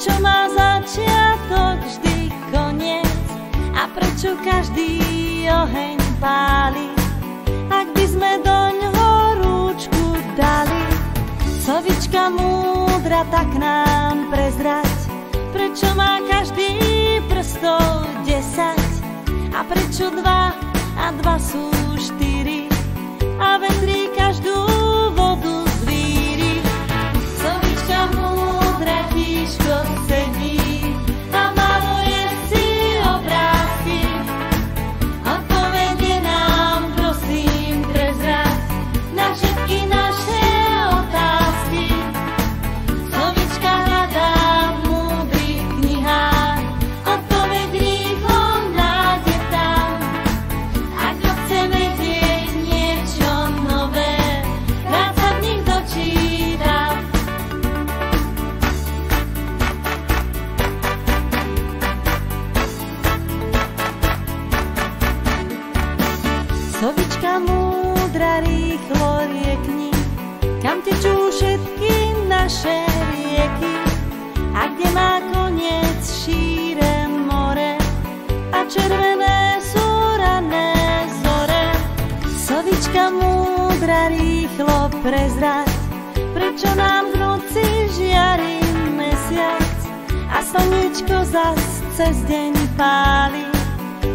Prečo má začiatok vždy koniec? A prečo každý oheň páli? Ak by sme doňho rúčku dali, sovička múdra, tak nám prezrať, prečo má každý prstov 10? A prečo 2 a 2 sú 4? A vetrí každú vodu zvíri. Sovička múdra tížko sedí a maluje si obrázky. Odpovede nám prosím prezrať na všetky naše otázky. Sovička hľadá v múdrych knihách odpoveď rýchlo nájde tam. Ak chce vedieť niečo nové, rád sa v nich dočíta. Sovička múdra, rýchlo riekni, kam tečú všetky naše rieky a kde má koniec šíre more a červené sú rané zore. Sovička múdra, rýchlo prezrať, prečo nám v noci žiari mesiac a slniečko zas cez deň páli.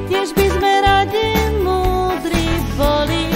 Tiež by sme radi múdri boli,